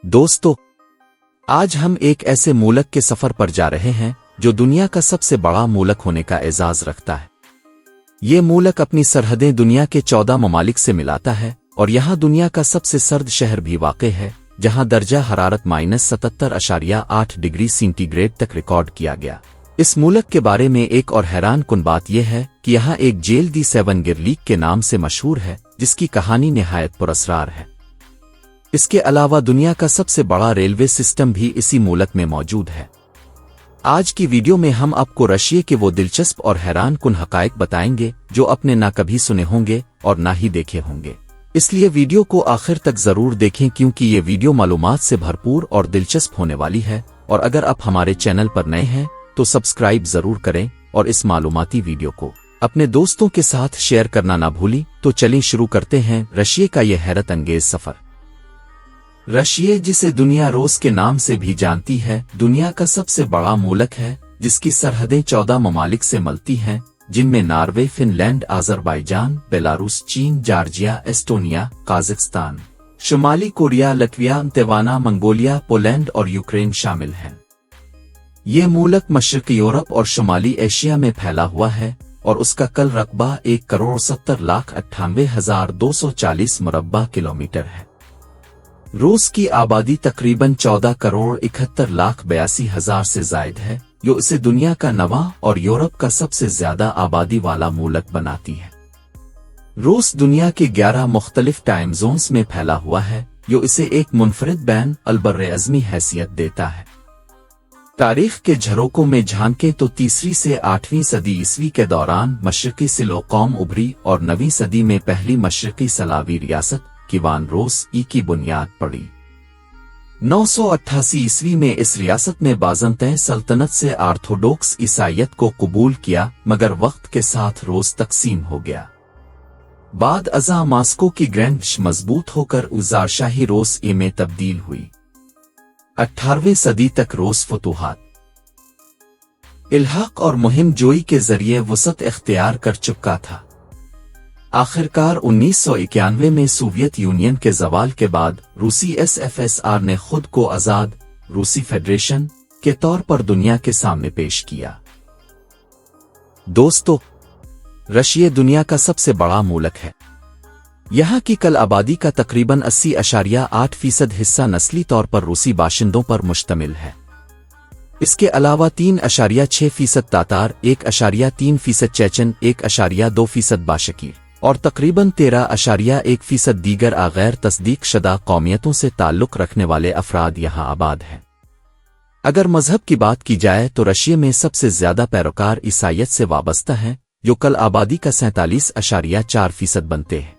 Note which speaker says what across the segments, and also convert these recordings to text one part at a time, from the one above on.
Speaker 1: दोस्तों, आज हम एक ऐसे मुल्क के सफर पर जा रहे हैं जो दुनिया का सबसे बड़ा मुल्क होने का एजाज रखता है। ये मुल्क अपनी सरहदें दुनिया के 14 ममालिक से मिलाता है और यहाँ दुनिया का सबसे सर्द शहर भी वाक़ है, जहाँ दर्जा हरारत -77.8 डिग्री सेंटीग्रेड तक रिकॉर्ड किया गया। इस मुल्क के बारे में एक और हैरान कुन बात यह है कि यहाँ एक जेल दी सेवन गिर लीक के नाम से मशहूर है, जिसकी कहानी निहायत पुरअसरार है। इसके अलावा दुनिया का सबसे बड़ा रेलवे सिस्टम भी इसी मुल्क में मौजूद है। आज की वीडियो में हम आपको रशिया के वो दिलचस्प और हैरान कुन हकायक बताएंगे जो आपने ना कभी सुने होंगे और ना ही देखे होंगे। इसलिए वीडियो को आखिर तक जरूर देखें, क्योंकि ये वीडियो मालूमात से भरपूर और दिलचस्प होने वाली है। और अगर आप हमारे चैनल पर नए हैं तो सब्सक्राइब जरूर करें और इस मालूमाती वीडियो को अपने दोस्तों के साथ शेयर करना ना भूलें। तो चलिए शुरू करते हैं रशिया का यह हैरत अंगेज सफर। रशिया, जिसे दुनिया रोस के नाम से भी जानती है, दुनिया का सबसे बड़ा मुल्क है जिसकी सरहदें 14 ममालिक से मिलती हैं, जिनमें नॉर्वे, फिनलैंड, अज़रबैजान, बेलारूस, चीन, जॉर्जिया, एस्टोनिया, काजाख्स्तान, शुमाली कोरिया, लटविया, तिवाना, मंगोलिया, पोलैंड और यूक्रेन शामिल हैं। ये मुल्क मशरक़ी यूरोप और शुमाली एशिया में फैला हुआ है और उसका कुल रकबा 1,70,98,240 मुरब्बा किलोमीटर है। रूस की आबादी तकरीबन 14,71,82,000 से जायद है, जो इसे दुनिया का 9वां और यूरोप का सबसे ज्यादा आबादी वाला मुल्क बनाती है। रूस दुनिया के 11 मुख्तलिफ टाइम जोन्स में फैला हुआ है, जो इसे एक मुनफरिद बैन अल-बर्र-ए-आज़मी हैसियत देता है। तारीख के झरोकों में झांके तो 3वीं से 8वीं सदी ईस्वी के दौरान मशरक़ी सिलो कौम उभरी और 9वीं सदी में पहली मशरक़ी सलावी रियासत किवान रोस ई की बुनियाद पड़ी। 988 ईस्वी में इस रियासत में बाज़ंतैन सल्तनत से ऑर्थोडॉक्स ईसाईयत को कबूल किया, मगर वक्त के साथ रोस तकसीम हो गया। बाद अज़ा मास्को की ग्रैंड मजबूत होकर उज़ारशाही रोस ए में तब्दील हुई। 18वीं सदी तक रोस फतूहात, इल्हाक और मुहिम जोई के जरिए वसत इख्तियार कर चुका था। आखिरकार 1991 में सोवियत यूनियन के ज़वाल के बाद रूसी एसएफएसआर ने खुद को आज़ाद रूसी फेडरेशन के तौर पर दुनिया के सामने पेश किया। दोस्तों, रशिया दुनिया का सबसे बड़ा मुल्क है। यहाँ की कुल आबादी का तकरीबन 80.8% हिस्सा नस्ली तौर पर रूसी बाशिंदों पर मुश्तमिल है। इसके अलावा 3.6% तातार, 1.3% चेचन, 1.2% बाशकीर और तकरीबन 13.1% दीगर गैर तस्दीक शुदा कौमियतों से ताल्लुक़ रखने वाले अफराद यहाँ आबाद हैं। अगर मजहब की बात की जाए तो रशिया में सबसे ज्यादा पैरोकार ईसाईयत से वाबस्ता हैं, जो कुल आबादी का 47.4% बनते हैं।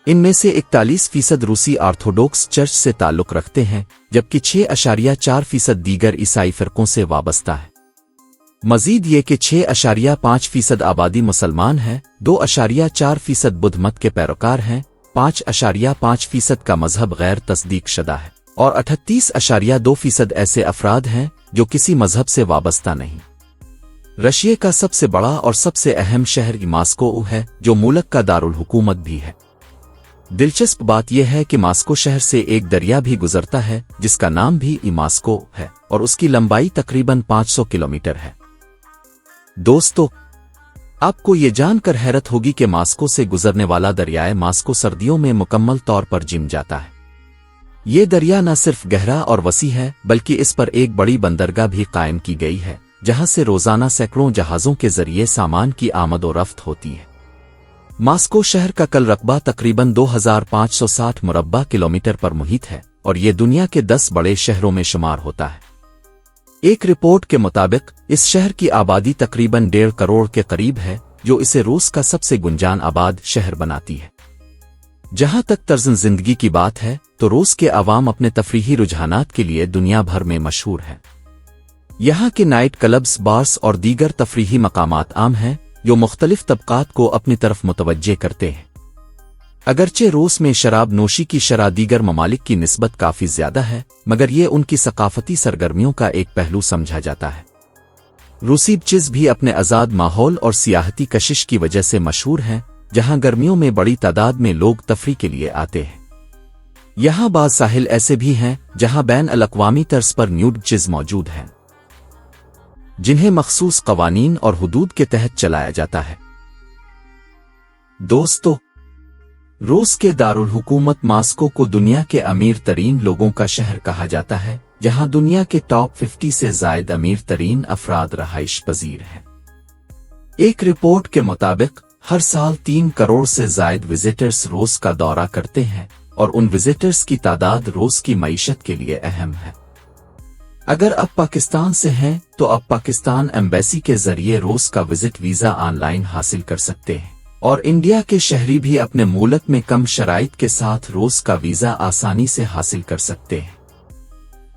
Speaker 1: इनमें से 41% रूसी ऑर्थोडॉक्स चर्च से ताल्लुक़ रखते हैं, जबकि 6.4% दीगर ईसाई फ़िरक़ों से वाबस्ता है। मजीद ये कि 6.5% आबादी मुसलमान है, 2.4% बुद्ध मत के पैरोकार हैं, 5.5% का मजहब गैर तस्दीक शुदा है और 38.2% ऐसे अफराद हैं जो किसी मजहब से वाबस्ता नहीं। रशिया का सबसे बड़ा और सबसे अहम शहर मास्को है, जो मुल्क का दारुल हुकूमत भी है। दिलचस्प बात यह है कि मास्को शहर से एक दरिया भी गुजरता है, जिसका नाम भी मास्को है और उसकी लंबाई तकरीबन 500 किलोमीटर है। दोस्तों, आपको ये जानकर हैरत होगी कि मास्को से गुजरने वाला दरियाए मास्को सर्दियों में मुकम्मल तौर पर जिम जाता है। ये दरिया न सिर्फ गहरा और वसी है, बल्कि इस पर एक बड़ी बंदरगाह भी कायम की गई है, जहां से रोजाना सैकड़ों जहाजों के जरिए सामान की आमद और रफ्त होती है। मास्को शहर का कुल रकबा तकरीबन 2560 मुरब्बा किलोमीटर पर मुहित है और ये दुनिया के 10 बड़े शहरों में शुमार होता है। एक रिपोर्ट के मुताबिक इस शहर की आबादी तकरीबन 1.5 करोड़ के करीब है, जो इसे रूस का सबसे गुंजान आबाद शहर बनाती है। जहां तक तर्ज़ जिंदगी की बात है तो रूस के आवाम अपने तफरीही रुझानात के लिए दुनिया भर में मशहूर है। यहाँ के नाइट क्लब्स, बार्स और दीगर तफरीही मकामात आम हैं, जो मुख्तलिफ तबकात को अपनी तरफ मुतवज्जे करते हैं। अगरचे रूस में शराब नोशी की शरह दीगर ममालिक की निस्बत काफ़ी ज़्यादा है, मगर ये उनकी सकाफती सरगर्मियों का एक पहलू समझा जाता है। रूसी बीचेस भी अपने आज़ाद माहौल और सियाहती कशिश की वजह से मशहूर हैं, जहां गर्मियों में बड़ी तादाद में लोग तफरी के लिए आते हैं। یہاں بعض ساحل ایسے بھی ہیں جہاں بین الاقوامی طرز پر نیوڈ چیز موجود ہیں، جنہیں مخصوص قوانین اور حدود کے تحت چلایا جاتا ہے۔ دوستو، روس کے دارالحکومت ماسکو کو دنیا کے امیر ترین لوگوں کا شہر کہا جاتا ہے، جہاں دنیا کے ٹاپ 50 سے زائد امیر ترین افراد رہائش پذیر ہیں۔ ایک رپورٹ کے مطابق ہر سال 3 کروڑ سے زائد وزٹرز روس کا دورہ کرتے ہیں، اور ان وزٹرز کی تعداد روس کی معیشت کے لیے اہم ہے۔ اگر آپ پاکستان سے ہیں تو آپ پاکستان ایمبیسی کے ذریعے روس کا وزٹ ویزا آن لائن حاصل کر سکتے ہیں، اور انڈیا کے شہری بھی اپنے ملک میں کم شرائط کے ساتھ روس کا ویزا آسانی سے حاصل کر سکتے ہیں۔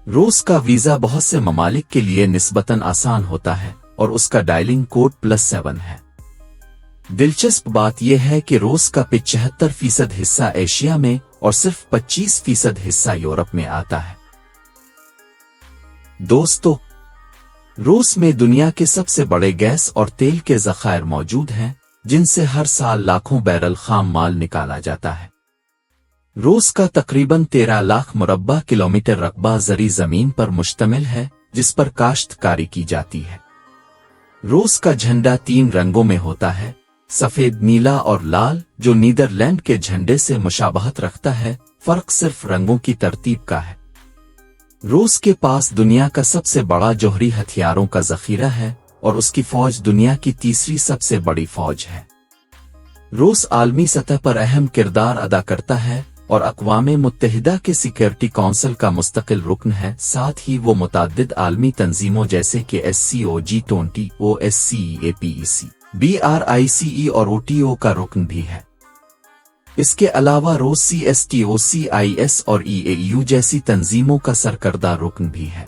Speaker 1: روس کا ویزا بہت سے ممالک کے لیے نسبتاً آسان ہوتا ہے، اور اس کا ڈائلنگ کوڈ +7 ہے۔ دلچسپ بات یہ ہے کہ روس کا 75% حصہ ایشیا میں اور صرف 25% حصہ یورپ میں آتا ہے۔ دوستو، روس میں دنیا کے سب سے بڑے گیس اور تیل کے ذخائر موجود ہیں، جن سے ہر سال لاکھوں بیرل خام مال نکالا جاتا ہے۔ روس کا تقریباً 13 لاکھ مربع کلومیٹر رقبہ زرعی زمین پر مشتمل ہے، جس پر کاشت کاری کی جاتی ہے۔ روس کا جھنڈا 3 رنگوں میں ہوتا ہے، سفید، نیلا اور لال، جو نیدرلینڈ کے جھنڈے سے مشابہت رکھتا ہے، فرق صرف رنگوں کی ترتیب کا ہے۔ روس کے پاس دنیا کا سب سے بڑا جوہری ہتھیاروں کا ذخیرہ ہے، اور اس کی فوج دنیا کی تیسری سب سے بڑی فوج ہے۔ روس عالمی سطح پر اہم کردار ادا کرتا ہے اور اقوام متحدہ کے سیکیورٹی کونسل کا مستقل رکن ہے، ساتھ ہی وہ متعدد عالمی تنظیموں جیسے کہ SCO، G20، OSCE، APEC، BRICE اور OTO کا رکن بھی ہے۔ اس کے علاوہ روس CSTO، CIS اور EAU جیسی تنظیموں کا سرکردہ رکن بھی ہے۔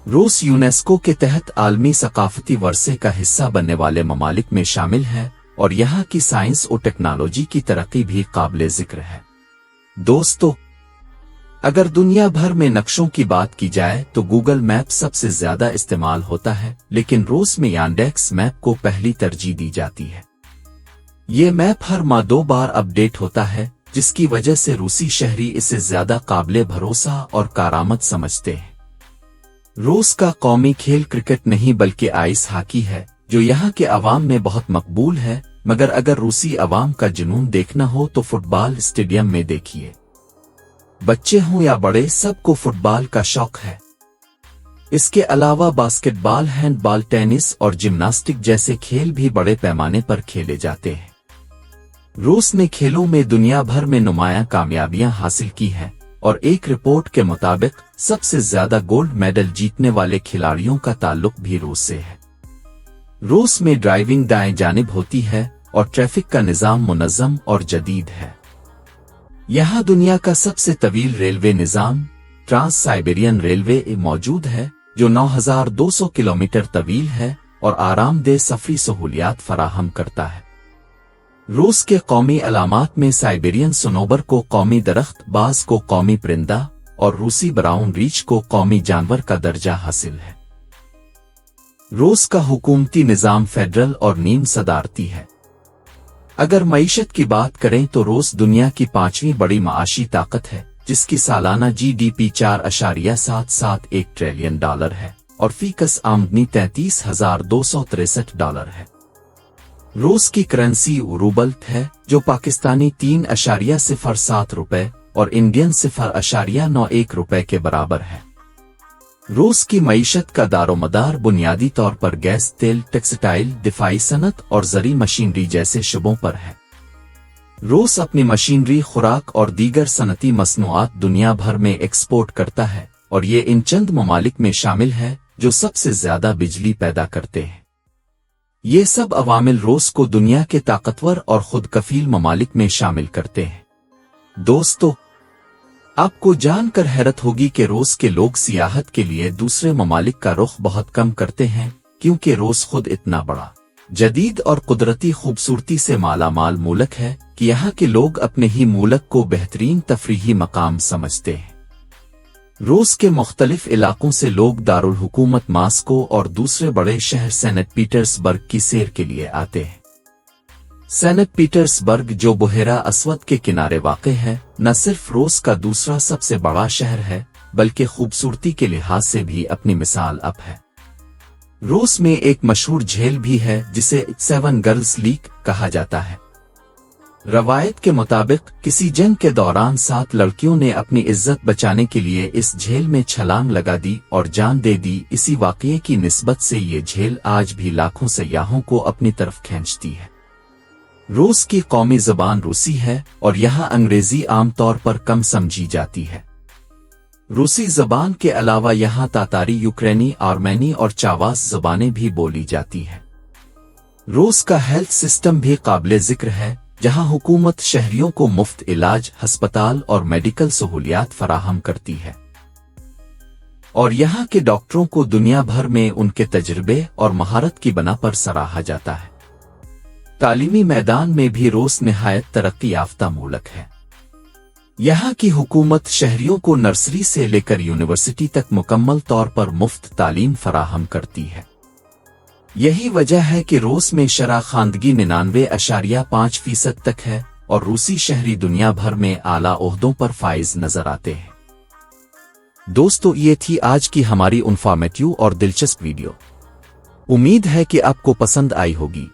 Speaker 1: روس یونیسکو کے تحت عالمی ثقافتی ورثے کا حصہ بننے والے ممالک میں شامل ہے، اور یہاں کی سائنس و ٹیکنالوجی کی ترقی بھی قابل ذکر ہے۔ دوستو، اگر دنیا بھر میں نقشوں کی بات کی جائے تو گوگل میپ سب سے زیادہ استعمال ہوتا ہے، لیکن روس میں یانڈیکس میپ کو پہلی ترجیح دی جاتی ہے۔ یہ میپ ہر ماہ 2 بار اپ ڈیٹ ہوتا ہے، جس کی وجہ سے روسی شہری اسے زیادہ قابل بھروسہ اور کارآمد سمجھتے ہیں۔ روس کا قومی کھیل کرکٹ نہیں بلکہ آئس ہاکی ہے، جو یہاں کے عوام میں بہت مقبول ہے، مگر اگر روسی عوام کا جنون دیکھنا ہو تو فٹ بال اسٹیڈیم میں دیکھیے۔ بچے ہوں یا بڑے، سب کو فٹ بال کا شوق ہے۔ اس کے علاوہ باسکٹ بال، ہینڈ بال، ٹینس اور جمناسٹک جیسے کھیل بھی بڑے پیمانے پر کھیلے جاتے ہیں۔ روس نے کھیلوں میں دنیا بھر میں نمایاں کامیابیاں حاصل کی ہیں، اور ایک رپورٹ کے مطابق سب سے زیادہ گولڈ میڈل جیتنے والے کھلاڑیوں کا تعلق بھی روس سے ہے۔ روس میں ڈرائیونگ دائیں جانب ہوتی ہے، اور ٹریفک کا نظام منظم اور جدید ہے۔ یہاں دنیا کا سب سے طویل ریلوے نظام، ٹرانس سائبیرین ریلوے موجود ہے، جو 9200 کلومیٹر طویل ہے اور آرام دہ سفری سہولیات فراہم کرتا ہے۔ روس کے قومی علامات میں سائبیرین سنوبر کو قومی درخت، باز کو قومی پرندہ اور روسی براؤن ریچھ کو قومی جانور کا درجہ حاصل ہے۔ روس کا حکومتی نظام فیڈرل اور نیم صدارتی ہے۔ اگر معیشت کی بات کریں تو روس دنیا کی 5ویں بڑی معاشی طاقت ہے، جس کی سالانہ GDP $4.771 ٹریلین ہے، اور فی کس آمدنی $33,263 ہے۔ روس کی کرنسی روبل ہے، جو پاکستانی $3.07 اور انڈین $0.91 کے برابر ہے۔ روس کی معیشت کا دار و مدار بنیادی طور پر گیس، تیل، ٹیکسٹائل، دفاعی صنعت اور زرعی مشینری جیسے شعبوں پر ہے۔ روس اپنی مشینری، خوراک اور دیگر صنعتی مصنوعات دنیا بھر میں ایکسپورٹ کرتا ہے، اور یہ ان چند ممالک میں شامل ہے جو سب سے زیادہ بجلی پیدا کرتے ہیں۔ یہ سب عوامل روس کو دنیا کے طاقتور اور خود کفیل ممالک میں شامل کرتے ہیں۔ دوستو، آپ کو جان کر حیرت ہوگی کہ روس کے لوگ سیاحت کے لیے دوسرے ممالک کا رخ بہت کم کرتے ہیں، کیونکہ روس خود اتنا بڑا، جدید اور قدرتی خوبصورتی سے مالا مال ملک ہے کہ یہاں کے لوگ اپنے ہی ملک کو بہترین تفریحی مقام سمجھتے ہیں۔ روس کے مختلف علاقوں سے لوگ دارالحکومت ماسکو اور دوسرے بڑے شہر سینٹ پیٹرز برگ کی سیر کے لیے آتے ہیں۔ सेंट पीटर्सबर्ग जो बहरा अस्वद के किनारे वाक़ है न सिर्फ रूस का दूसरा सबसे बड़ा शहर है बल्कि खूबसूरती के लिहाज से भी अपनी मिसाल अब है। रूस में एक मशहूर झील भी है जिसे 7 गर्ल्स लीक कहा जाता है। रवायत के मुताबिक किसी जंग के दौरान 7 लड़कियों ने अपनी इज्जत बचाने के लिए इस झील में छलांग लगा दी और जान दे दी। इसी वाक़ये की निस्बत से ये झील आज भी लाखों सयाहों को अपनी तरफ खींचती है। रूस की कौमी ज़बान रूसी है और यहाँ अंग्रेज़ी आमतौर पर कम समझी जाती है। रूसी ज़बान के अलावा यहाँ तातारी, यूक्रेनी, आर्मेनी और चावास ज़बानें भी बोली जाती हैं। रूस का हेल्थ सिस्टम भी काबिले ज़िक्र है, जहाँ हुकूमत शहरियों को मुफ्त इलाज, अस्पताल और मेडिकल सहूलियात फराहम करती है और यहाँ के डॉक्टरों को दुनिया भर में उनके तजर्बे और महारत की बना पर सराहा जाता है। तालीमी मैदान में भी रूस निहायत तरक्की याफ्ता मुल्क है। यहाँ की हुकूमत शहरियों को नर्सरी से लेकर यूनिवर्सिटी तक मुकम्मल तौर पर मुफ्त तालीम फराहम करती है। यही वजह है कि रूस में शरह खानदगी 99.5% तक है और रूसी शहरी दुनिया भर में आला ओहदों पर फाइज नजर आते हैं। दोस्तों, ये थी आज की हमारी इन्फॉर्मेटिव और दिलचस्प वीडियो। उम्मीद है कि आपको पसंद आई होगी।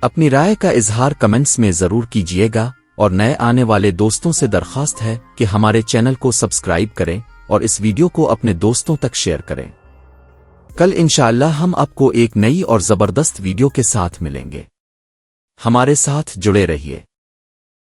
Speaker 1: अपनी राय का इजहार कमेंट्स में जरूर कीजिएगा और नए आने वाले दोस्तों से दरख्वास्त है कि हमारे चैनल को सब्सक्राइब करें और इस वीडियो को अपने दोस्तों तक शेयर करें। कल इंशाअल्लाह हम आपको एक नई और जबरदस्त वीडियो के साथ मिलेंगे। हमारे साथ जुड़े रहिए।